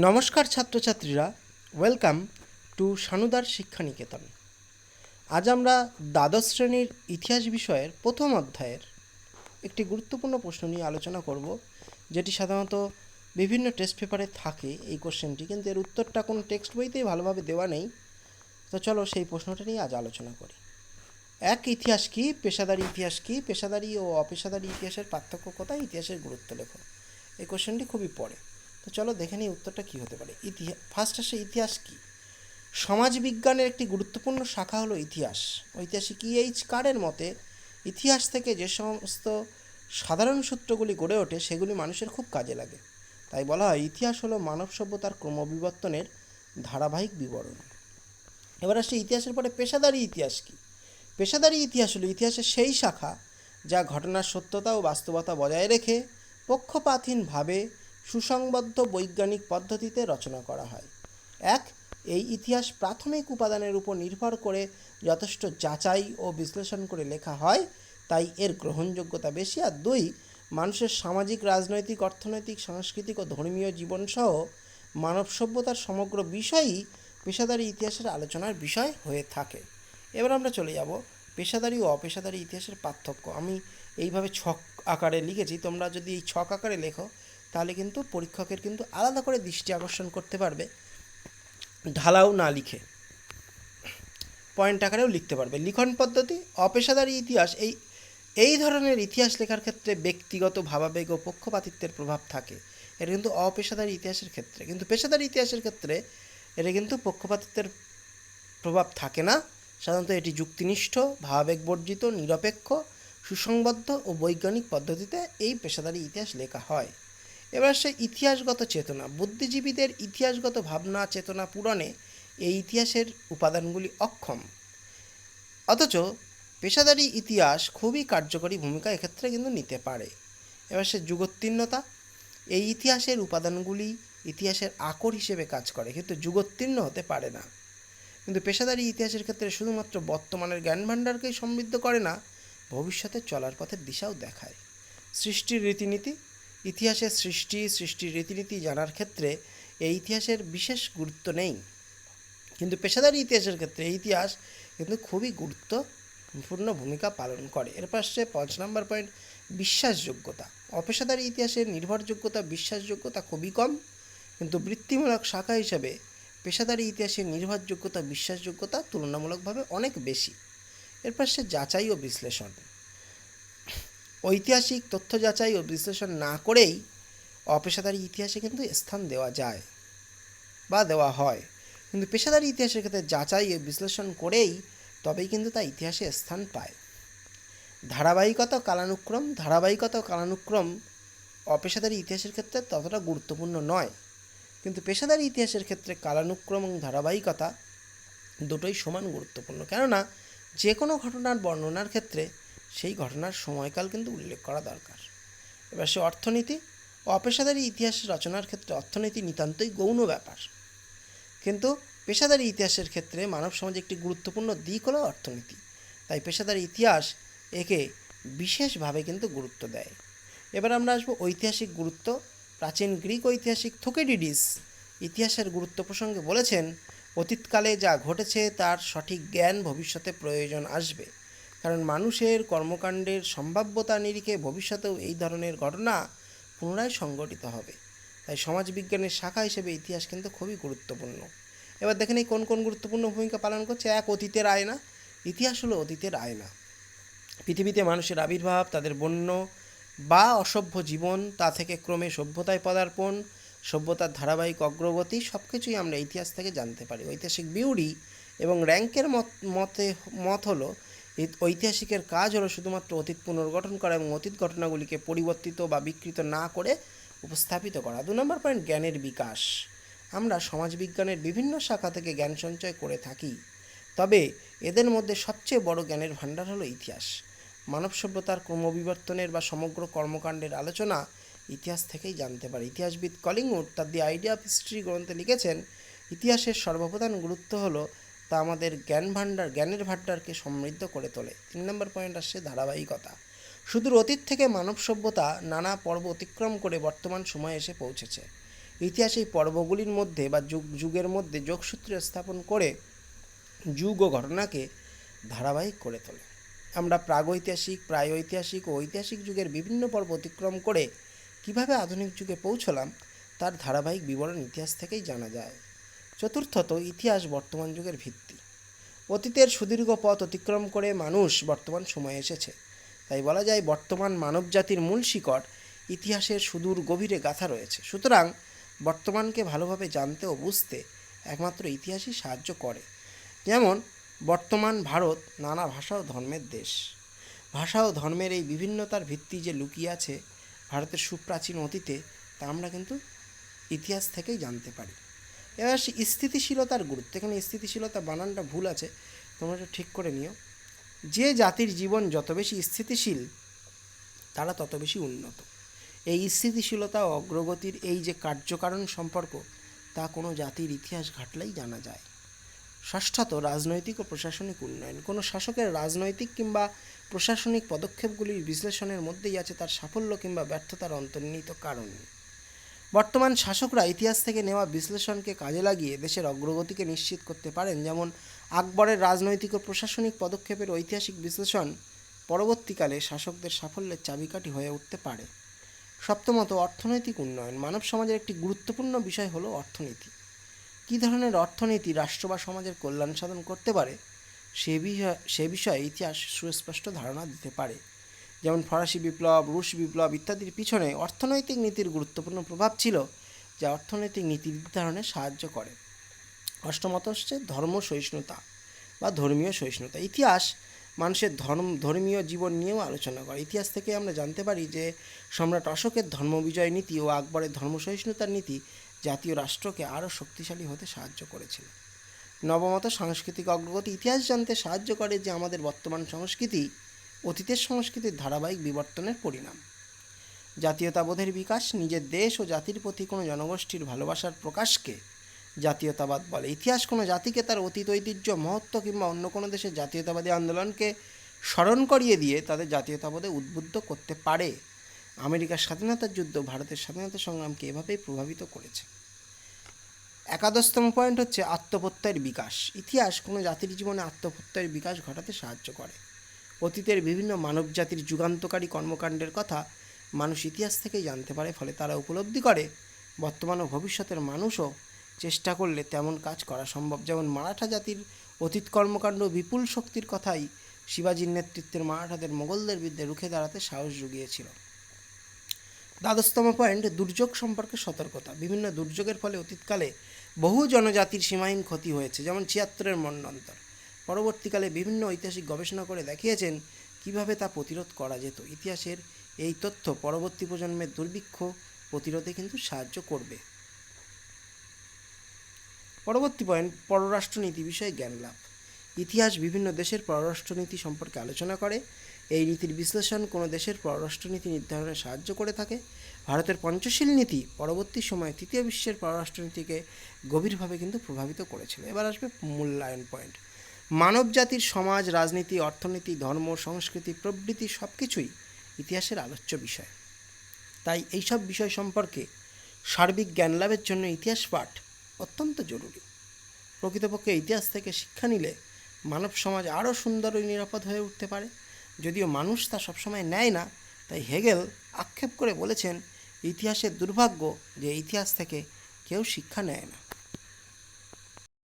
নমস্কার ছাত্রছাত্রীরা, welcome to সানুদার শিক্ষানিকেতন। আজ আমরা দ্বাদশ শ্রেণীর ইতিহাস বিষয়ের প্রথম অধ্যায়ের একটি গুরুত্বপূর্ণ প্রশ্ন নিয়ে আলোচনা করব, যেটি সাধারণত বিভিন্ন টেস্ট পেপারে থাকে এই কোশ্চেনটি, কিন্তু এর উত্তরটা কোনো টেক্সট বইতেই ভালোভাবে দেওয়া নেই। তো চলো সেই প্রশ্নটা নিয়ে আজ আলোচনা করি। এক, ইতিহাস কি? পেশাদারি ইতিহাস কি? পেশাদারি ও অপেশাদারি ইতিহাসের পার্থক্য কোথায়? ইতিহাসের গুরুত্ব লেখো। এই কোশ্চেনটি খুবই পড়ে। তো চলো দেখে নিই উত্তরটা কী হতে পারে। ফার্স্ট আসে ইতিহাস কি। সমাজবিজ্ঞানের একটি গুরুত্বপূর্ণ শাখা হলো ইতিহাস। ঐতিহাসিক E.H. কারের মতে, ইতিহাস থেকে যে সমস্ত সাধারণ সূত্রগুলি গড়ে ওঠে সেগুলি মানুষের খুব কাজে লাগে। তাই বলা হয় ইতিহাস হলো মানব সভ্যতার ক্রমবিবর্তনের ধারাবাহিক বিবরণ। এবার আসছে ইতিহাসের পরে পেশাদারি ইতিহাস কি। পেশাদারি ইতিহাস হলো ইতিহাসের সেই শাখা যা ঘটনার সত্যতা ও বাস্তবতা বজায় রেখে পক্ষপাতহীনভাবে সুসংবদ্ধ বৈজ্ঞানিক পদ্ধতিতে রচনা করা হয়। এক, এই ইতিহাস প্রাথমিক উপাদানের উপর নির্ভর করে যথেষ্ট যাচাই ও বিশ্লেষণ করে লেখা হয়, তাই এর গ্রহণযোগ্যতা বেশি। আর দুই, মানুষের সামাজিক, রাজনৈতিক, অর্থনৈতিক, সাংস্কৃতিক ও ধর্মীয় জীবনসহ মানব সভ্যতার সমগ্র বিষয়ই পেশাদারি ইতিহাসের আলোচনার বিষয় হয়ে থাকে। এবার আমরা চলে যাব পেশাদারি ও অপেশাদারি ইতিহাসের পার্থক্য। আমি এইভাবে ছক আকারে লিখেছি, তোমরা যদি এই ছক আকারে লেখো তাহলে কিন্তু পরীক্ষকের কিন্তু আলাদা করে দৃষ্টি আকর্ষণ করতে পারবে, ঢালাও না লিখে পয়েন্ট আকারেও লিখতে পারবে। লিখন পদ্ধতি। অপেশাদারি ইতিহাস এই ধরনের ইতিহাস লেখার ক্ষেত্রে ব্যক্তিগত ভাবাবেগ ও পক্ষপাতিত্বের প্রভাব থাকে। এটা কিন্তু অপেশাদারি ইতিহাসের ক্ষেত্রে। কিন্তু পেশাদারি ইতিহাসের ক্ষেত্রে এটা কিন্তু পক্ষপাতিত্বের প্রভাব থাকে না। সাধারণত এটি যুক্তিনিষ্ঠ, ভাবাবেগ বর্জিত, নিরপেক্ষ, সুসংবদ্ধ ও বৈজ্ঞানিক পদ্ধতিতে এই পেশাদারি ইতিহাস লেখা হয়। এবার সে ইতিহাসগত চেতনা। বুদ্ধিজীবীদের ইতিহাসগত ভাবনা চেতনা পূরণে এই ইতিহাসের উপাদানগুলি অক্ষম, অথচ পেশাদারি ইতিহাস খুবই কার্যকরী ভূমিকা এক্ষেত্রে কিন্তু নিতে পারে। এবার সে যুগোত্তীর্ণতা। এই ইতিহাসের উপাদানগুলি ইতিহাসের আকর হিসেবে কাজ করে, কিন্তু যুগোত্তীর্ণ হতে পারে না। কিন্তু পেশাদারি ইতিহাসের ক্ষেত্রে শুধুমাত্র বর্তমানের জ্ঞানভাণ্ডারকেই সমৃদ্ধ করে না, ভবিষ্যতে চলার পথের দিশাও দেখায়। সৃষ্টির রীতিনীতি। ইতিহাসের সৃষ্টির রীতিনীতি জানার ক্ষেত্রে এই ইতিহাসের বিশেষ গুরুত্ব নেই, কিন্তু পেশাদারি ইতিহাসের ক্ষেত্রে এই ইতিহাস কিন্তু খুবই গুরুত্বপূর্ণ ভূমিকা পালন করে। এর পাশে 5 নম্বর পয়েন্ট, বিশ্বাসযোগ্যতা। অপেশাদারি ইতিহাসের নির্ভরযোগ্যতা, বিশ্বাসযোগ্যতা খুবই কম, কিন্তু বৃত্তিমূলক শাখা হিসেবে পেশাদারি ইতিহাসের নির্ভরযোগ্যতা, বিশ্বাসযোগ্যতা তুলনামূলকভাবে অনেক বেশি। এর পাশে যাচাই ও বিশ্লেষণ। ঐতিহাসিক তথ্য যাচাই ও বিশ্লেষণ না করেই অপেশাদারি ইতিহাসে কিন্তু স্থান দেওয়া যায় বা দেওয়া হয়, কিন্তু পেশাদারি ইতিহাসের ক্ষেত্রে যাচাই ও বিশ্লেষণ করেই তবেই কিন্তু তা ইতিহাসে স্থান পায়। ধারাবাহিকতা, কালানুক্রম। ধারাবাহিকতা ও কালানুক্রম অপেশাদারি ইতিহাসের ক্ষেত্রে ততটা গুরুত্বপূর্ণ নয়, কিন্তু পেশাদারি ইতিহাসের ক্ষেত্রে কালানুক্রম এবং ধারাবাহিকতা দুটোই সমান গুরুত্বপূর্ণ। কেননা যে কোনো ঘটনার বর্ণনার ক্ষেত্রে সেই ঘটনার সময়কাল কিন্তু উল্লেখ করা দরকার। এবার সে অর্থনীতি। অপেশাদারি ইতিহাস রচনার ক্ষেত্রে অর্থনীতি নিতান্তই গৌণ ব্যাপার, কিন্তু পেশাদারি ইতিহাসের ক্ষেত্রে মানব সমাজে একটি গুরুত্বপূর্ণ দিক হলো অর্থনীতি, তাই পেশাদারি ইতিহাস একে বিশেষভাবে কিন্তু গুরুত্ব দেয়। এবার আমরা আসবো ঐতিহাসিক গুরুত্ব। প্রাচীন গ্রিক ঐতিহাসিক থুকিডিডিস ইতিহাসের গুরুত্ব প্রসঙ্গে বলেছেন, অতীতকালে যা ঘটেছে তার সঠিক জ্ঞান ভবিষ্যতে প্রয়োজন আসবে, কারণ মানুষের কর্মকাণ্ডের সম্ভাব্যতা নিরিখে ভবিষ্যতেও এই ধরনের ঘটনা পুনরায় সংঘটিত হবে। তাই সমাজবিজ্ঞানের শাখা হিসেবে ইতিহাস কিন্তু খুবই গুরুত্বপূর্ণ। এবার দেখেন এই কোন কোন গুরুত্বপূর্ণ ভূমিকা পালন করছে। এক, অতীতের আয়না। ইতিহাস হলো অতীতের আয়না। পৃথিবীতে মানুষের আবির্ভাব, তাদের বন্য বা অসভ্য জীবন, তা থেকে ক্রমে সভ্যতায় পদার্পণ, সভ্যতার ধারাবাহিক অগ্রগতি, সব কিছুই আমরা ইতিহাস থেকে জানতে পারি। ঐতিহাসিক বিউরি এবং র্যাঙ্কের মত হলো ঐতিহাসিকের কাজ হলো শুধুমাত্র অতীত পুনর্গঠন করা এবং অতীত ঘটনাগুলিকে পরিবর্তিত বা বিকৃত না করে উপস্থাপিত করা। 2 নম্বর পয়েন্ট, জ্ঞানের বিকাশ। আমরা সমাজবিজ্ঞানের বিভিন্ন শাখা থেকে জ্ঞান সঞ্চয় করে থাকি, তবে এদের মধ্যে সবচেয়ে বড় জ্ঞানের ভাণ্ডার হলো ইতিহাস। মানব সভ্যতার ক্রমবিবর্তনের বা সমগ্র কর্মকাণ্ডের আলোচনা ইতিহাস থেকেই জানতে পারি। ইতিহাসবিদ কলিংউড তার দি আইডিয়া অফ হিস্ট্রি গ্রন্থে লিখেছেন, ইতিহাসের সর্বপ্রধান গুরুত্ব হলো তা আমাদের জ্ঞানের ভাণ্ডারকে সমৃদ্ধ করে তোলে। 3 নম্বর পয়েন্ট আসছে ধারাবাহিকতা। সুদূর অতীত থেকে মানব সভ্যতা নানা পর্ব অতিক্রম করে বর্তমান সময়ে এসে পৌঁছেছে। ইতিহাস এই পর্বগুলির মধ্যে বা যুগের মধ্যে যোগসূত্র স্থাপন করে যুগ ও ঘটনাকে ধারাবাহিক করে তোলে। আমরা প্রাগৈতিহাসিক, প্রাগৈতিহাসিক ও ঐতিহাসিক যুগের বিভিন্ন পর্ব অতিক্রম করে কিভাবে আধুনিক যুগে পৌঁছলাম তার ধারাবাহিক বিবরণ ইতিহাস থেকেই জানা যায়। চতুর্থত, ইতিহাস বর্তমান যুগের ভিত্তি। অতীতের সুদীর্ঘ পথ অতিক্রম করে মানুষ বর্তমান সময়ে এসেছে। তাই বলা যায় বর্তমান মানবজাতির মূল শিকড় ইতিহাসের সুদূর গভীরে গাঁথা রয়েছে। সুতরাং বর্তমানকে ভালোভাবে জানতে ও বুঝতে একমাত্র ইতিহাসই সাহায্য করে। যেমন বর্তমান ভারত নানা ভাষা ও ধর্মের দেশ। ভাষা ও ধর্মের এই বিভিন্নতার ভিত্তি যে লুকিয়ে আছে ভারতের সুপ্রাচীন অতীতে, তা আমরা কিন্তু ইতিহাস থেকেই জানতে পারি। এবার স্থিতিশীলতার গুরুত্ব। এখানে স্থিতিশীলতা বানানটা ভুল আছে, তোমরা এটা ঠিক করে নিও। যে জাতির জীবন যত বেশি স্থিতিশীল তারা তত বেশি উন্নত। এই স্থিতিশীলতা ও অগ্রগতির এই যে কার্যকারণ সম্পর্ক, তা কোনো জাতির ইতিহাস ঘাটলেই জানা যায়। ষষ্ঠত, রাজনৈতিক ও প্রশাসনিক উন্নয়ন। কোনো শাসকের রাজনৈতিক কিংবা প্রশাসনিক পদক্ষেপগুলির বিশ্লেষণের মধ্যেই আছে তার সাফল্য কিংবা ব্যর্থতার অন্তর্নিহিত কারণ। বর্তমান শাসকরা ইতিহাস থেকে নেওয়া বিশ্লেষণকে কাজে লাগিয়ে দেশের অগ্রগতিকে নিশ্চিত করতে পারেন। যেমন আকবরের রাজনৈতিক ও প্রশাসনিক পদক্ষেপের ঐতিহাসিক বিশ্লেষণ পরবর্তীকালে শাসকদের সাফল্যের চাবিকাঠি হয়ে উঠতে পারে। সপ্তমত, অর্থনৈতিক উন্নয়ন। মানব সমাজের একটি গুরুত্বপূর্ণ বিষয় হলো অর্থনীতি। কী ধরনের অর্থনীতি রাষ্ট্র বা সমাজের কল্যাণ সাধন করতে পারে সে বিষয়ে ইতিহাস সুস্পষ্ট ধারণা দিতে পারে। যেমন ফরাসি বিপ্লব, রুশ বিপ্লব ইত্যাদির পিছনে অর্থনৈতিক নীতির গুরুত্বপূর্ণ প্রভাব ছিল, যা অর্থনৈতিক নীতি নির্ধারণে সাহায্য করে। অষ্টমত হচ্ছে ধর্ম সহিষ্ণুতা বা ধর্মীয় সহিষ্ণুতা। ইতিহাস মানুষের ধর্মীয় জীবন নিয়েও আলোচনা করে। ইতিহাস থেকে আমরা জানতে পারি যে সম্রাট অশোকের ধর্মবিজয় নীতি ও আকবরের ধর্ম সহিষ্ণুতার নীতি জাতীয় রাষ্ট্রকে আরও শক্তিশালী হতে সাহায্য করেছিল। নবমত, সাংস্কৃতিক অগ্রগতি। ইতিহাস জানতে সাহায্য করে যে আমাদের বর্তমান সংস্কৃতি অতীতের সংস্কৃতির ধারাবাহিক বিবর্তনের পরিণাম। জাতীয়তাবোধের বিকাশ। নিজের দেশ ও জাতির প্রতি কোনো জনগোষ্ঠীর ভালোবাসার প্রকাশকে জাতীয়তাবাদ বলে। ইতিহাস কোনো জাতিকে তার অতীত ঐতিহ্য, মহত্ব কিংবা অন্য কোনো দেশের জাতীয়তাবাদী আন্দোলনকে স্মরণ করিয়ে দিয়ে তাদের জাতীয়তাবোধে উদ্বুদ্ধ করতে পারে। আমেরিকার স্বাধীনতার যুদ্ধ ভারতের স্বাধীনতা সংগ্রামকে এভাবেই প্রভাবিত করেছে। একাদশতম পয়েন্ট হচ্ছে আত্মপ্রত্যয়ের বিকাশ। ইতিহাস কোনো জাতির জীবনে আত্মপ্রত্যয়ের বিকাশ ঘটাতে সাহায্য করে। অতীতের বিভিন্ন মানবজাতির যুগান্তকারী কর্মকাণ্ডের কথা মানুষ ইতিহাস থেকেই জানতে পারে, ফলে তারা উপলব্ধি করে বর্তমান ও ভবিষ্যতের মানুষও চেষ্টা করলে তেমন কাজ করা সম্ভব। যেমন মারাঠা জাতির অতীত কর্মকাণ্ড বিপুল শক্তির কথাই শিবাজীর নেতৃত্বের মারাঠাদের মোগলদের বিরুদ্ধে রুখে দাঁড়াতে সাহস জুগিয়েছিল। দ্বাদশতম পয়েন্ট, দুর্যোগ সম্পর্কে সতর্কতা। বিভিন্ন দুর্যোগের ফলে অতীতকালে বহু জনজাতির সীমাহীন ক্ষতি হয়েছে, যেমন ৭৬-এর মন্বন্তর। পরবর্তীকালে বিভিন্ন ঐতিহাসিক গবেষণা করে দেখিয়েছেন কিভাবে তা প্রতিরোধ করা যেত। ইতিহাসের এই তথ্য পরবর্তী প্রজন্মের দুর্ভিক্ষ প্রতিরোধে কিন্তু সাহায্য করবে। পরবর্তী পয়েন্ট, পররাষ্ট্রনীতি বিষয়ে জ্ঞান লাভ। ইতিহাস বিভিন্ন দেশের পররাষ্ট্রনীতি সম্পর্কে আলোচনা করে। এই নীতির বিশ্লেষণ কোনো দেশের পররাষ্ট্রনীতি নির্ধারণে সাহায্য করে থাকে। ভারতের পঞ্চশীল নীতি পরবর্তী সময়ে তৃতীয় বিশ্বের পররাষ্ট্রনীতিকে গভীরভাবে কিন্তু প্রভাবিত করেছিল। এবার আসবে মূল্যায়ন পয়েন্ট। মানব জাতির সমাজ, রাজনীতি, অর্থনীতি, ধর্ম, সংস্কৃতি প্রভৃতি সব কিছুই ইতিহাসের আলোচ্য বিষয়। তাই এইসব বিষয় সম্পর্কে সার্বিক জ্ঞান লাভের জন্য ইতিহাস পাঠ অত্যন্ত জরুরি। প্রকৃতপক্ষে ইতিহাস থেকে শিক্ষা নিলে মানব সমাজ আরও সুন্দর ও নিরাপদ হয়ে উঠতে পারে। যদিও মানুষ তা সবসময় নেয় না, তাই হেগেল আক্ষেপ করে বলেছেন, ইতিহাসের দুর্ভাগ্য যে ইতিহাস থেকে কেউ শিক্ষা নেয় না।